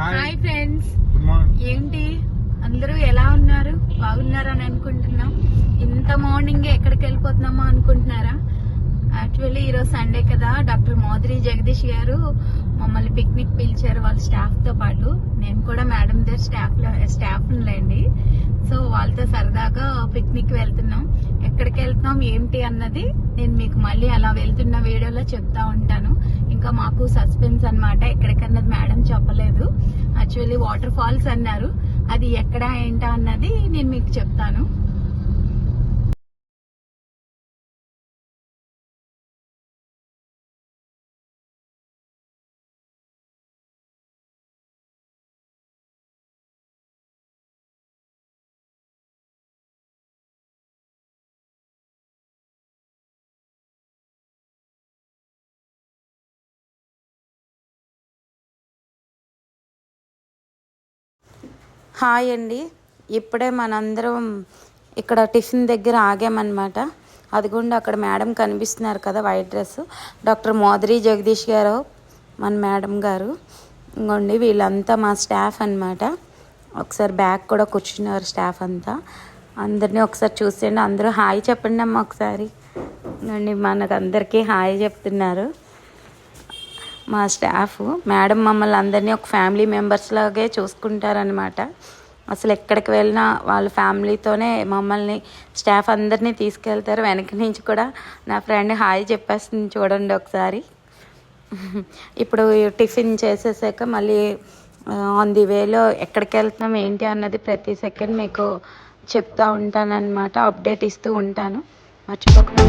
Hi friends, ఏంటి అందరూ ఎలా ఉన్నారు? బాగున్నారని అనుకుంటున్నాం. ఇంత మార్నింగ్ ఎక్కడికి వెళ్ళిపోతున్నామో అనుకుంటున్నారా? యాక్చువల్లీ ఈరోజు సండే కదా, డాక్టర్ మోదరి జగదీష్ గారు మమ్మల్ని పిక్నిక్ పిలిచారు వాళ్ళ స్టాఫ్ తో పాటు. నేను కూడా మేడం దగ్గర స్టాఫ్ లేండి. సో వాళ్ళతో సరదాగా పిక్నిక్ వెళ్తున్నాం. ఎక్కడికి వెళ్తున్నాం ఏంటి అన్నది నేను మీకు మళ్ళీ అలా వెళ్తున్న వీడియోలో చెప్తా ఉంటాను. ఇంకా మాకు సస్పెన్స్ అన్నమాట. ఎక్కడికన్నది మేడం చెప్పలేదు. యాక్చువల్లీ వాటర్ ఫాల్స్ అన్నారు, అది ఎక్కడ ఏంటా అన్నది నేను మీకు చెప్తాను. హాయ్ అండి, ఇప్పుడే మనందరం ఇక్కడ టిఫిన్ దగ్గర ఆగామన్నమాట. అదిగోండి అక్కడ మేడం కనిపిస్తున్నారు కదా, వైట్ డ్రెస్, డాక్టర్ మోదరి జగదీష్ గారు మన మేడం గారు. ఇంకోండి వీళ్ళంతా మా స్టాఫ్ అన్నమాట. ఒకసారి బ్యాగ్ కూడా కూర్చున్నారు స్టాఫ్ అంతా. అందరినీ ఒకసారి చూసేయండి. అందరూ హాయ్ చెప్పండి అమ్మ ఒకసారి. ఇంకోండి మనకు అందరికీ హాయ్ చెప్తున్నారు మా స్టాఫ్. మేడం మమ్మల్ని అందరినీ ఒక ఫ్యామిలీ మెంబర్స్ లాగే చూసుకుంటారనమాట. అసలు ఎక్కడికి వెళ్ళినా వాళ్ళ ఫ్యామిలీతోనే మమ్మల్ని స్టాఫ్ అందరినీ తీసుకెళ్తారు. వెనక నుంచి కూడా నా ఫ్రెండ్ హాయ్ చెప్పేస్తుంది చూడండి ఒకసారి. ఇప్పుడు టిఫిన్ చేసేసాక మళ్ళీ ఆన్ ది వేలో ఎక్కడికి వెళ్తున్నాం ఏంటి అన్నది ప్రతి సెకండ్ మీకు చెప్తూ ఉంటానన్నమాట, అప్డేట్ ఇస్తూ ఉంటాను, మర్చిపోకుండా.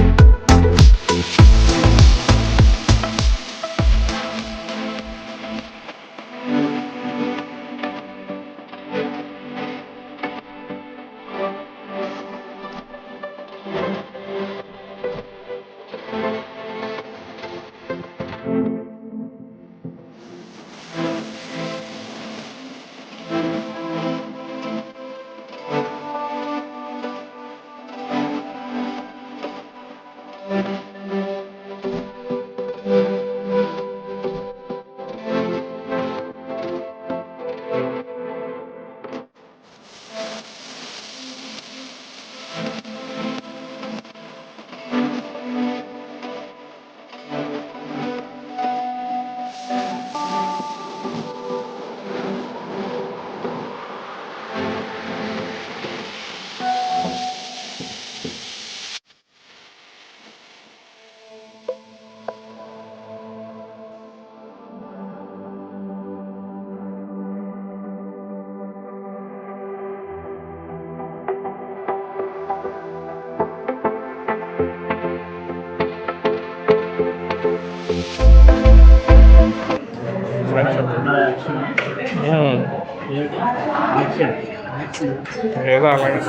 ఏదో అలాగే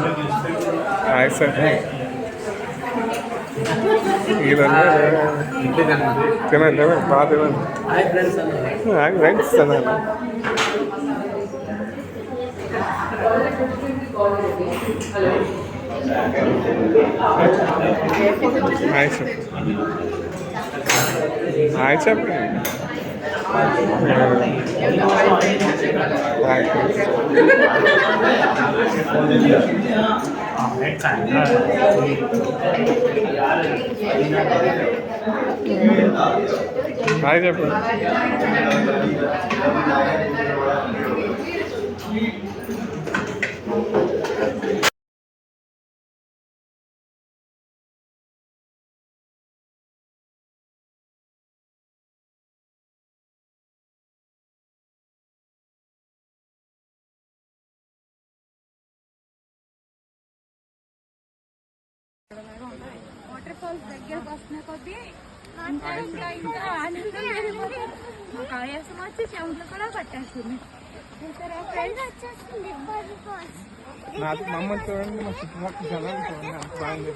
తినండి, బాగా తినండి. ఫ్రెండ్స్ తినాలి. హాయ్ చెప్పు, హాయ్ చెప్పండి. హాయ్ చెప్పండి. వాటర్ ఫాల్స్ దగ్గరకు వస్తున్న కొద్దీ ఇంకా ఇంకా ఇంకా ఆనందం పెరిగిపోతుంది. మాకు ఆయాసం వచ్చి చెవులు కూడా పట్టేస్తుంది. మమ్మల్ని చూడండి, మా చుట్టుపక్కల జనాలు చూడండి, అంత బాగుంది.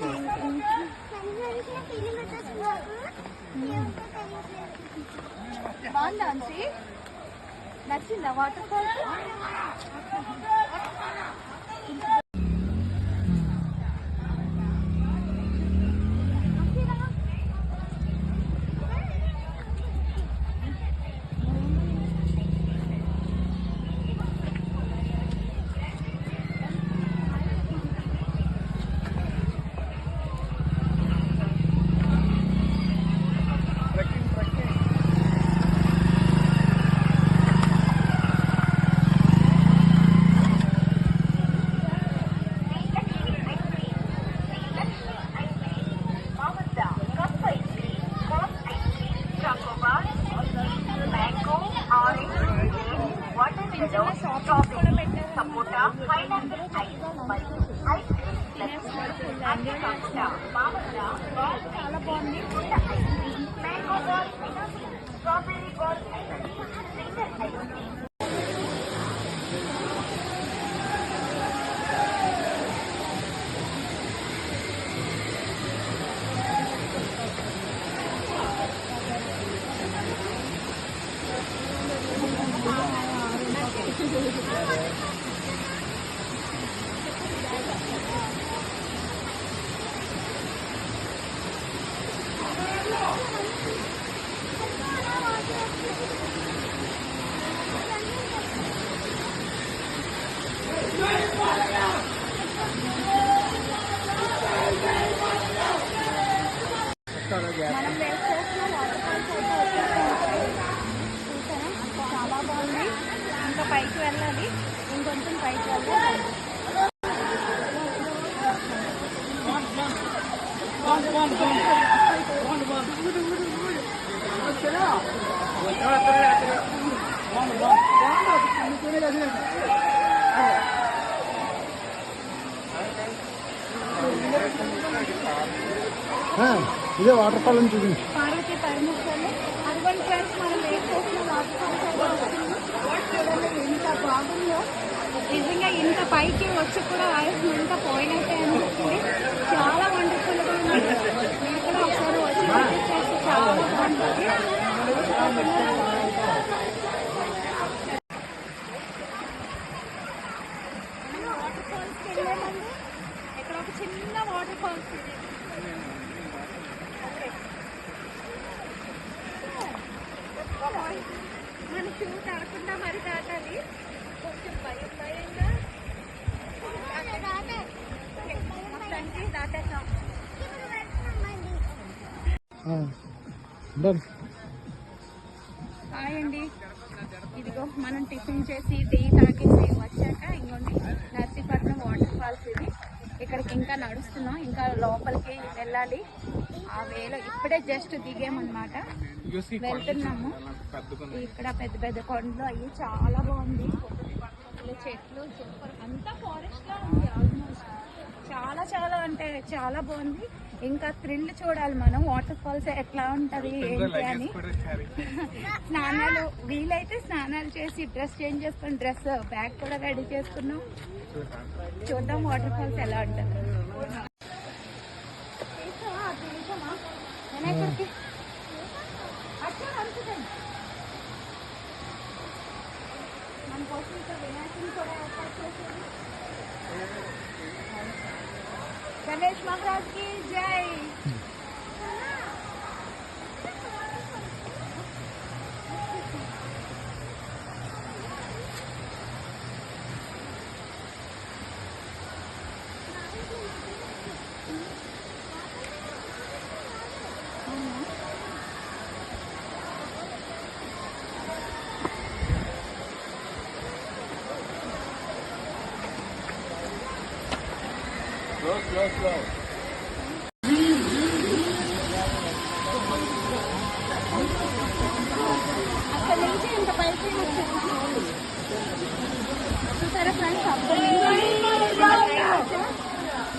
బాగుందా అండి? నచ్చిందా వాటర్ ఫాల్స్? చిన్న చిన్న షాపింగ్స్ కూడా పెట్టారు అన్నమాట. అందరూ చక్కగా లంచ్ తినేస్తున్నారు. ఫుల్ ఎంజాయ్ చేస్తున్నారు. చాలా బాగుంది. మనం వేస్ట్ చేసిన వాటర్ ఫాల్స్ అయితే చూసారా, చాలా బాగుంది. ఇంకా పైకి వెళ్ళాలి, ఇంకొంచెం పైకి వెళ్ళాలి. ఇదే వాటర్ ఫాల్ అని చూపించి పార్వతి పరమేశ్వర్లు అటువంటి ఫ్రెండ్స్ మనం వేస్ట్ చేసిన వాటర్ ఫాల్స్ అయితే వస్తుంది. ఎంత బాగుందో నిజంగా. ఇంత పైకి వచ్చి కూడా ఆయుష్ ఇంత పోయినట్టే అనిపిస్తుంది. చాలా వండర్ఫుల్గా ఉంది. నేను కూడా ఒకసారి వచ్చి విజిట్ చేస్తే చాలా బాగుంటుంది. వాటర్ ఫాల్స్కి వెళ్ళామండి. ఇక్కడ ఒక చిన్న వాటర్ ఫాల్స్ ఇది. మన షూ తడకుండా మరి దాటాలి. కొంచెం భయం భయంగా మొత్తానికి దాటేసాం. హాయ్ అండి. ఇదిగో మనం టిఫిన్ చేసి టీ తాగేసి వచ్చాక ఇంకోండి నర్సీపట్నం వాటర్ ఫాల్స్ ఇది. ఇక్కడికి ఇంకా నడుస్తున్నాం, ఇంకా లోపలికి వెళ్ళాలి. ఆ వేలో ఇప్పుడే జస్ట్ దిగామన్నమాట, వెళ్తున్నాము. ఇక్కడ పెద్ద పెద్ద కొండలు అయ్యి చాలా బాగుంది. చెట్లు సూపర్, అంతా ఫారెస్ట్ లా ఉంది ఆల్మోస్ట్. చాలా చాలా అంటే చాలా బాగుంది. ఇంకా థ్రిల్ చూడాలి మనం, వాటర్ ఫాల్స్ ఎట్లా ఉంటది ఏంటి అని. స్నానాలు వీలైతే స్నానాలు చేసి డ్రెస్ చేంజ్ చేసుకుని డ్రెస్ బ్యాగ్ కూడా రెడీ చేసుకున్నాం. చూద్దాం వాటర్ ఫాల్స్ ఎలా ఉంటుంది. మన కోసం ఇంకా వినాయకుని కూడా ఏర్పాటు చేశారు. గణేష్ మహారాజ్ కి జై. అక్కడ నుంచి ఇంత పైకి వచ్చాము. చూసారా ఫ్రెండ్స్, అప్పుడు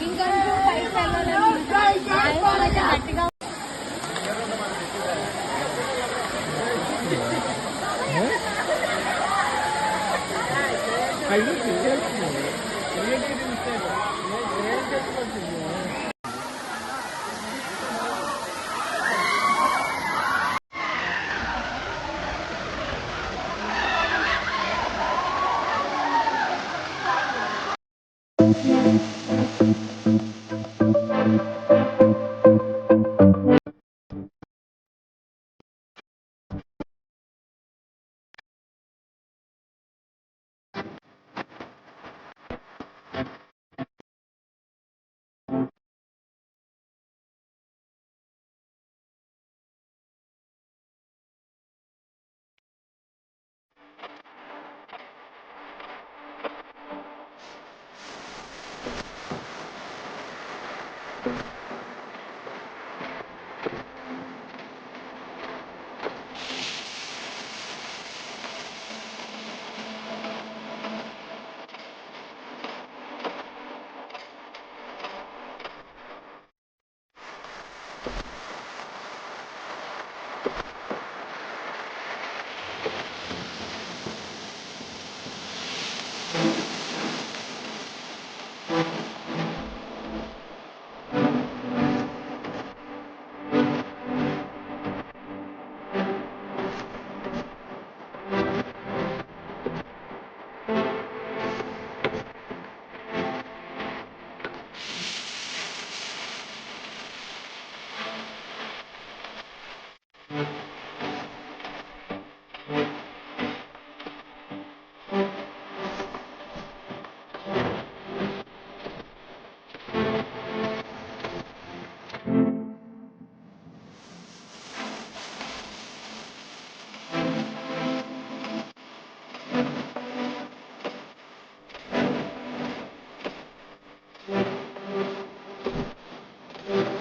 ఇంకా పైకి వెళ్ళాలని గట్టిగా చేస్తాం.